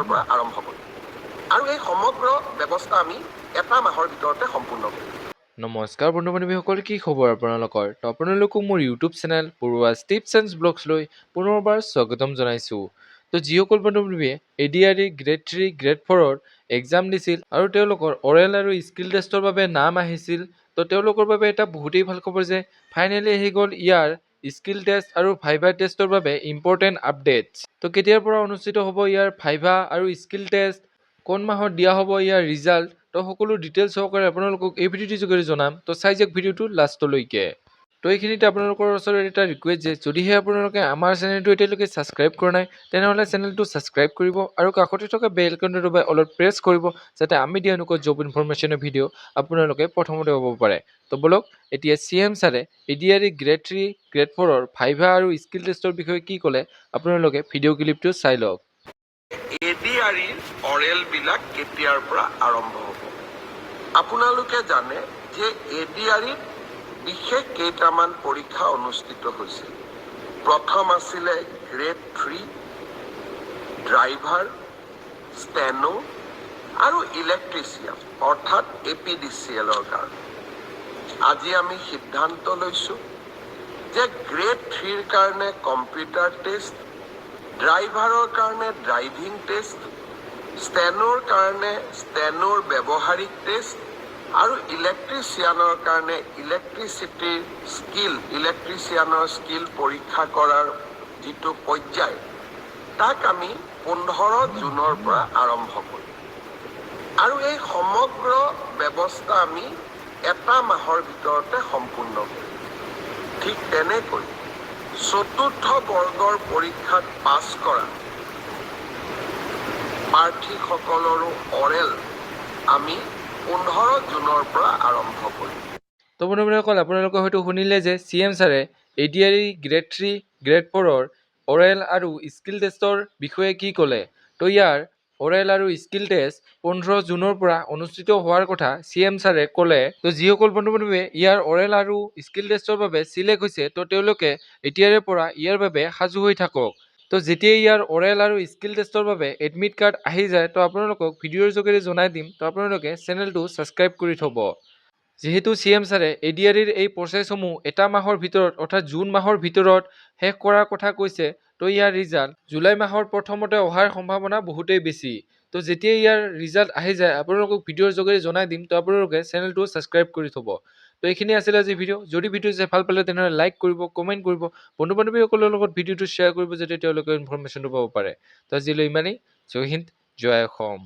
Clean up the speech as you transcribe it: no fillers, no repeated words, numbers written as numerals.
জুনৰ পৰা আৰম্ভ কৰিম আৰু এই সমগ্ৰ ব্যৱস্থা আমি এটা মাহৰ ভিতৰতে সম্পূৰ্ণ কৰিম। নমস্কাৰ বন্ধু বান্ধৱীসকল, কি খবৰ আপোনালোকৰ? তো আপোনালোকক মোৰ ইউটিউব চেনেল পৰুৱা টিপছ এণ্ড ব্লগছলৈ পুনৰবাৰ স্বাগতম জনাইছোঁ। তো যিসকল বন্ধু বান্ধৱীয়ে ADRE গ্ৰেড 3 গ্ৰেড 4ৰ এক্সাম দিছিল আৰু তেওঁলোকৰ অৰেল আৰু স্কিল টেষ্টৰ বাবে নাম আহিছিল, তো তেওঁলোকৰ বাবে এটা বহুতেই ভাল খবৰ যে ফাইনেলি আহি গ'ল ইয়াৰ স্কিল টেষ্ট আৰু ভাইভা টেষ্টৰ বাবে ইম্পৰ্টেণ্ট আপডেটছ। তো কেতিয়াৰ পৰা অনুষ্ঠিত হ'ব ইয়াৰ ভাইভা আৰু স্কিল টেষ্ট, কোন মাহত দিয়া হ'ব ইয়াৰ ৰিজাল্ট, তো সকলো ডিটেইলছ সহকাৰে আপোনালোকক এই ভিডিঅ'টিৰ যোগেদি জনাম। তো চাই যাওক ভিডিঅ'টো লাষ্টলৈকে। তো এইখিনিতে আপোনালোকৰ ওচৰত এটা ৰিকুৱেষ্ট যে যদিহে আপোনালোকে আমাৰ চেনেলটো এতিয়ালৈকে ছাবস্ক্ৰাইব কৰা নাই তেনেহ'লে চেনেলটো ছাবস্ক্ৰাইব কৰিব আৰু কাষতে থকা বেল আইকনটো দবাই অলপ প্ৰেছ কৰিব যাতে আমি দিয়া এনেকুৱা জব ইনফৰমেশ্যনৰ ভিডিঅ' আপোনালোকে প্ৰথমতে পাব পাৰে। তো বলক এতিয়া CM ছাৰে ADRE গ্ৰেড 3 গ্ৰেড 4ৰ ভাইভা আৰু স্কিল টেষ্টৰ বিষয়ে কি ক'লে আপোনালোকে ভিডিঅ' ক্লিপটো চাই লওক। ADREৰ অৰেলবিলাক কেতিয়াৰ পৰা আৰম্ভ হ'ব? আপোনালোকে জানে যে ADREত বিশেষ কেইটামান পৰীক্ষা অনুষ্ঠিত হৈছিল। প্ৰথম আছিলে গ্ৰেড 3 ড্ৰাইভাৰ, ষ্টেনো আৰু ইলেক্ট্ৰিচিয়ান অৰ্থাৎ APDCLৰ কাৰণে। আজি আমি সিদ্ধান্ত লৈছোঁ যে গ্ৰেড 3ৰ কাৰণে কম্পিউটাৰ টেষ্ট, ড্ৰাইভাৰৰ কাৰণে ড্ৰাইভিং টেষ্ট, ষ্টেনোৰ কাৰণে ষ্টেনোৰ ব্যৱহাৰিক টেষ্ট আৰু ইলেক্ট্ৰিচিয়ানৰ কাৰণে ইলেক্ট্ৰিচিয়ানৰ স্কিল পৰীক্ষা কৰাৰ যিটো পৰ্যায় তাক আমি 15 জুনৰ পৰা আৰম্ভ কৰিম আৰু এই সমগ্ৰ ব্যৱস্থা আমি এটা মাহৰ ভিতৰতে সম্পূৰ্ণ কৰিম। ঠিক তেনেকৈ চতুৰ্থ বৰ্গৰ পৰীক্ষাত পাছ কৰা প্ৰাৰ্থীসকলৰো অৰেল আমি 15 জুনৰ পৰা আৰম্ভ কৰিম। তো বন্ধুসকল, আপোনালোকে হয়তো শুনিলে যে CM ছাৰে ADRE গ্ৰেড 3 গ্ৰেড 4ৰ অৰেল আৰু স্কিল টেষ্টৰ বিষয়ে কি ক'লে। তো ইয়াৰ অৰেল আৰু স্কিল টেষ্ট 15 জুনৰ পৰা অনুষ্ঠিত হোৱাৰ কথা CM ছাৰে ক'লে। তো যিসকল বন্ধু বান্ধৱীয়ে ইয়াৰ অৰেল আৰু স্কিল টেষ্টৰ বাবে চিলেক্ট হৈছে তো তেওঁলোকে এতিয়াৰে পৰা ইয়াৰ বাবে সাজু হৈ থাকক। তো যেতিয়া ইয়াৰ অৰেল আৰু স্কিল টেষ্টৰ বাবে এডমিট কাৰ্ড আহি যায় তো আপোনালোকক ভিডিঅ'ৰ যোগেদি জনাই দিম। তো আপোনালোকে চেনেলটো ছাবস্ক্ৰাইব কৰি থ'ব। যিহেতু CM ছাৰে ADREৰ এই প্ৰচেছসমূহ এটা মাহৰ ভিতৰত অৰ্থাৎ জুন মাহৰ ভিতৰত শেষ কৰাৰ কথা কৈছে, তো ইয়াৰ ৰিজাল্ট জুলাই মাহৰ প্ৰথমতে অহাৰ সম্ভাৱনা বহুতেই বেছি। তো যেতিয়া ইয়াৰ ৰিজাল্ট আহি যায় আপোনালোকক ভিডিঅ'ৰ যোগেদি জনাই দিম। তো আপোনালোকে চেনেলটো ছাবস্ক্ৰাইব কৰি থ'ব। তো এইখিনি আছিল আজি ভিডিঅ'। যদি ভিডিঅ' চাই ভাল পালে তেনেহ'লে লাইক কৰিব, কমেণ্ট কৰিব, বন্ধু বান্ধৱীসকলৰ লগত ভিডিঅ'টো শ্বেয়াৰ কৰিব যাতে তেওঁলোকে ইনফৰমেশ্যনটো পাব পাৰে। তো আজিলৈ ইমানেই। জয় হিন্দ, জয় অসম।